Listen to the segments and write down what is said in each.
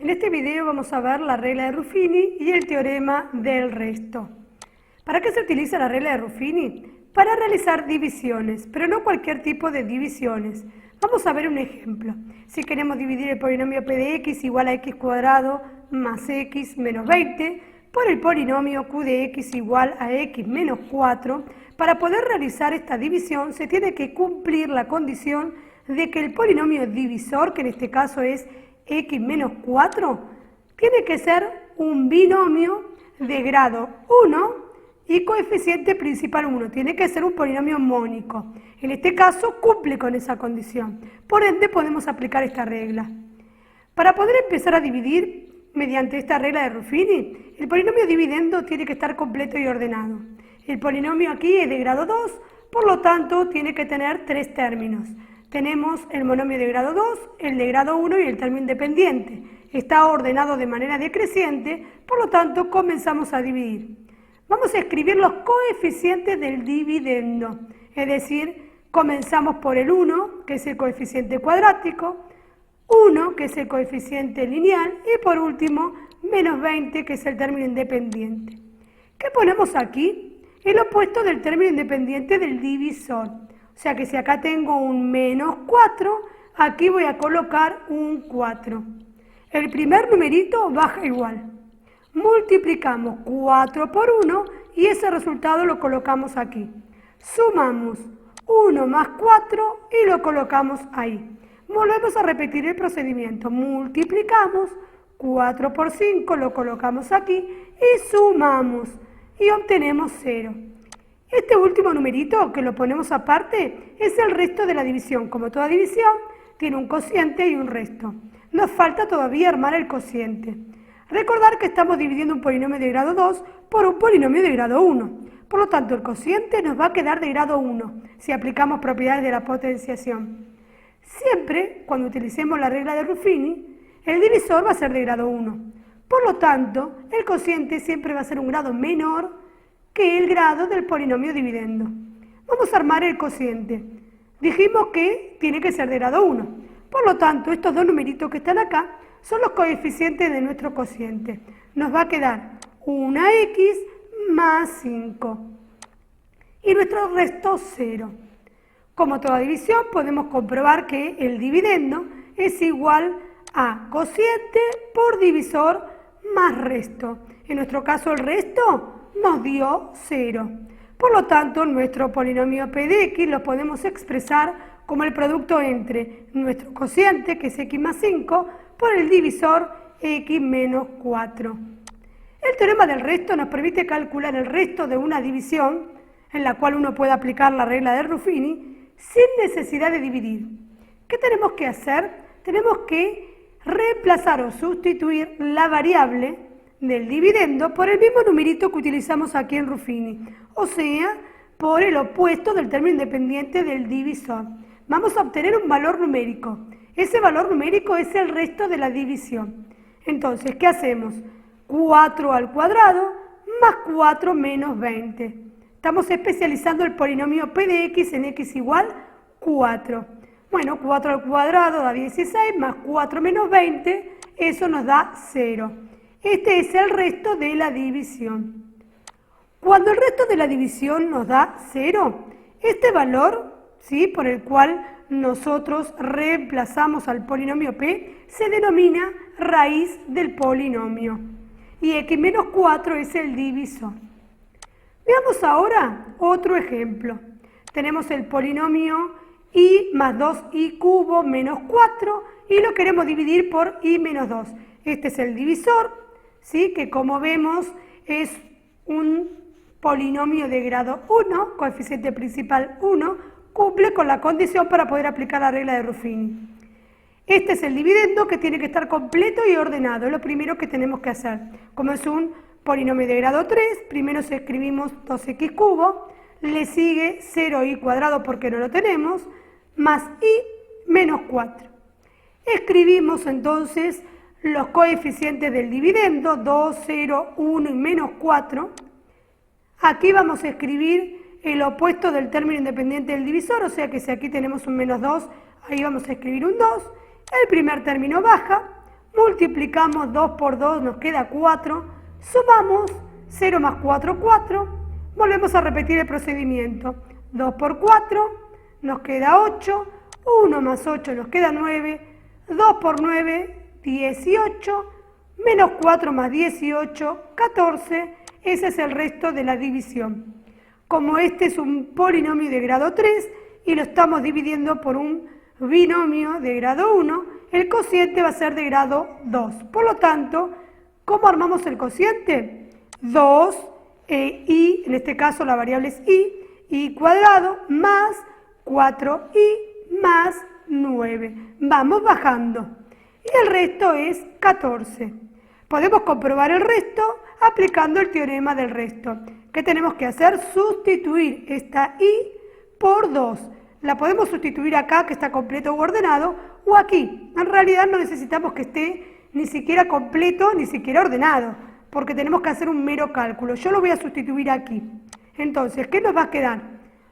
En este video vamos a ver la regla de Ruffini y el teorema del resto. ¿Para qué se utiliza la regla de Ruffini? Para realizar divisiones, pero no cualquier tipo de divisiones. Vamos a ver un ejemplo. Si queremos dividir el polinomio p de x igual a x cuadrado más x menos 20 por el polinomio q de x igual a x menos 4, para poder realizar esta división se tiene que cumplir la condición de que el polinomio divisor, que en este caso es x menos 4, tiene que ser un binomio de grado 1 y coeficiente principal 1. Tiene que ser un polinomio mónico. En este caso cumple con esa condición. Por ende podemos aplicar esta regla. Para poder empezar a dividir mediante esta regla de Ruffini, el polinomio dividendo tiene que estar completo y ordenado. El polinomio aquí es de grado 2, por lo tanto tiene que tener tres términos. Tenemos el monomio de grado 2, el de grado 1 y el término independiente. Está ordenado de manera decreciente, por lo tanto comenzamos a dividir. Vamos a escribir los coeficientes del dividendo, es decir, comenzamos por el 1, que es el coeficiente cuadrático, 1, que es el coeficiente lineal, y por último, menos 20, que es el término independiente. ¿Qué ponemos aquí? El opuesto del término independiente del divisor. O sea que si acá tengo un menos 4, aquí voy a colocar un 4. El primer numerito baja igual. Multiplicamos 4 por 1 y ese resultado lo colocamos aquí. Sumamos 1 más 4 y lo colocamos ahí. Volvemos a repetir el procedimiento. Multiplicamos 4 por 5, lo colocamos aquí y sumamos y obtenemos 0. Este último numerito, que lo ponemos aparte, es el resto de la división. Como toda división, tiene un cociente y un resto. Nos falta todavía armar el cociente. Recordar que estamos dividiendo un polinomio de grado 2 por un polinomio de grado 1. Por lo tanto, el cociente nos va a quedar de grado 1, si aplicamos propiedades de la potenciación. Siempre, cuando utilicemos la regla de Ruffini, el divisor va a ser de grado 1. Por lo tanto, el cociente siempre va a ser un grado menor que el grado del polinomio dividendo. Vamos a armar el cociente. Dijimos que tiene que ser de grado 1. Por lo tanto, estos dos numeritos que están acá son los coeficientes de nuestro cociente. Nos va a quedar una x más 5. Y nuestro resto 0. Como toda división, podemos comprobar que el dividendo es igual a cociente por divisor más resto. En nuestro caso, el resto nos dio 0. Por lo tanto, nuestro polinomio p de x lo podemos expresar como el producto entre nuestro cociente, que es x más 5, por el divisor x menos 4. El teorema del resto nos permite calcular el resto de una división, en la cual uno puede aplicar la regla de Ruffini, sin necesidad de dividir. ¿Qué tenemos que hacer? Tenemos que reemplazar o sustituir la variable del dividendo por el mismo numerito que utilizamos aquí en Ruffini, o sea, por el opuesto del término independiente del divisor. Vamos a obtener un valor numérico. Ese valor numérico es el resto de la división. Entonces, ¿qué hacemos? 4 al cuadrado más 4 menos 20. Estamos especializando el polinomio p de x en x igual 4. Bueno, 4 al cuadrado da 16, más 4 menos 20, eso nos da 0. Este es el resto de la división. Cuando el resto de la división nos da 0, este valor, ¿sí?, por el cual nosotros reemplazamos al polinomio p, se denomina raíz del polinomio. Y x menos 4 es el divisor. Veamos ahora otro ejemplo. Tenemos el polinomio y más 2i cubo menos 4 y lo queremos dividir por i menos 2. Este es el divisor, ¿sí?, que como vemos es un polinomio de grado 1, coeficiente principal 1, cumple con la condición para poder aplicar la regla de Ruffini. Este es el dividendo, que tiene que estar completo y ordenado, es lo primero que tenemos que hacer. Como es un polinomio de grado 3, primero escribimos 2x cubo, le sigue 0i cuadrado porque no lo tenemos, más i menos 4. Escribimos entonces los coeficientes del dividendo, 2, 0, 1 y menos 4. Aquí vamos a escribir el opuesto del término independiente del divisor, o sea que si aquí tenemos un menos 2, ahí vamos a escribir un 2. El primer término baja, multiplicamos 2 por 2, nos queda 4, sumamos 0 más 4, 4, volvemos a repetir el procedimiento, 2 por 4, nos queda 8, 1 más 8 nos queda 9, 2 por 9, 18, menos 4 más 18, 14, ese es el resto de la división. Como este es un polinomio de grado 3 y lo estamos dividiendo por un binomio de grado 1, el cociente va a ser de grado 2. Por lo tanto, ¿cómo armamos el cociente? 2 y, en este caso la variable es y cuadrado más 4i más 9. Vamos bajando. Y el resto es 14. Podemos comprobar el resto aplicando el teorema del resto. ¿Qué tenemos que hacer? Sustituir esta i por 2. La podemos sustituir acá, que está completo o ordenado, o aquí. En realidad no necesitamos que esté ni siquiera completo, ni siquiera ordenado, porque tenemos que hacer un mero cálculo. Yo lo voy a sustituir aquí. Entonces, ¿qué nos va a quedar?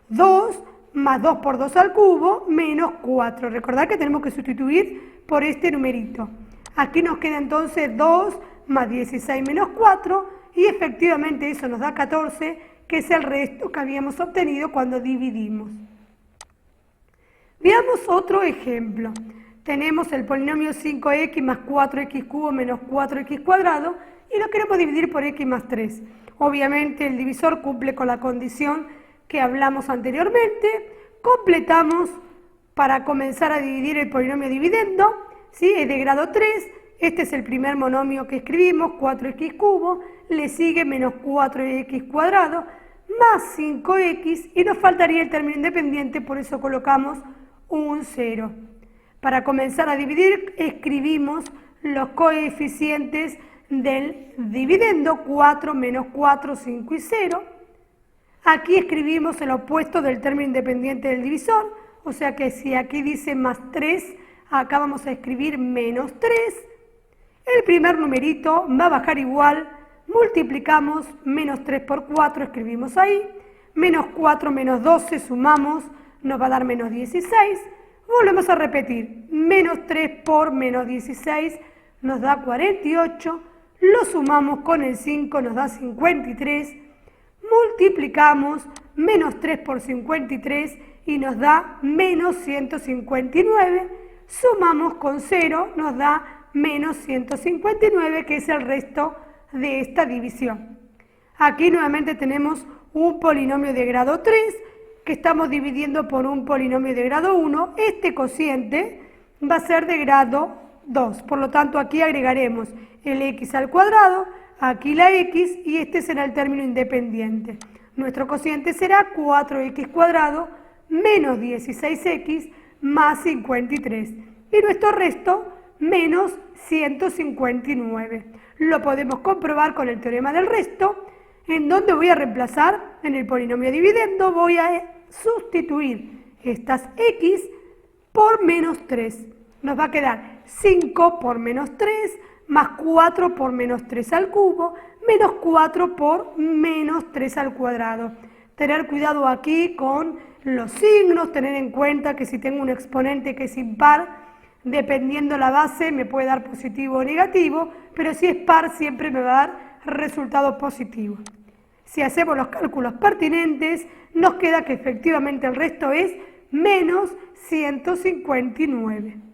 2 más 2 por 2 al cubo menos 4. Recordad que tenemos que sustituir por este numerito. Aquí nos queda entonces 2 más 16 menos 4 y efectivamente eso nos da 14, que es el resto que habíamos obtenido cuando dividimos. Veamos otro ejemplo. Tenemos el polinomio 5x más 4x cubo menos 4x cuadrado y lo queremos dividir por x más 3. Obviamente el divisor cumple con la condición que hablamos anteriormente. Completamos para comenzar a dividir el polinomio dividendo, ¿sí? Es de grado 3, este es el primer monomio que escribimos, 4x cubo, le sigue menos 4x cuadrado, más 5x y nos faltaría el término independiente, por eso colocamos un 0. Para comenzar a dividir escribimos los coeficientes del dividendo, 4 menos 4, 5 y 0. Aquí escribimos el opuesto del término independiente del divisor, o sea que si aquí dice más 3, acá vamos a escribir menos 3. El primer numerito va a bajar igual, multiplicamos menos 3 por 4, escribimos ahí, menos 4 menos 12, sumamos, nos va a dar menos 16. Volvemos a repetir, menos 3 por menos 16 nos da 48, lo sumamos con el 5, nos da 53, multiplicamos menos 3 por 53 y nos da menos 159, sumamos con 0, nos da menos 159, que es el resto de esta división. Aquí nuevamente tenemos un polinomio de grado 3, que estamos dividiendo por un polinomio de grado 1, este cociente va a ser de grado 2, por lo tanto aquí agregaremos el x al cuadrado, aquí la x y este será el término independiente. Nuestro cociente será 4x cuadrado menos 16x más 53 y nuestro resto menos 159. Lo podemos comprobar con el teorema del resto, en donde voy a reemplazar en el polinomio dividendo, voy a sustituir estas x por menos 3. Nos va a quedar 5 por menos 3 más 4 por menos 3 al cubo menos 4 por menos 3 al cuadrado. Tener cuidado aquí con los signos, tener en cuenta que si tengo un exponente que es impar, dependiendo la base me puede dar positivo o negativo, pero si es par siempre me va a dar resultado positivo. Si hacemos los cálculos pertinentes, nos queda que efectivamente el resto es menos 159.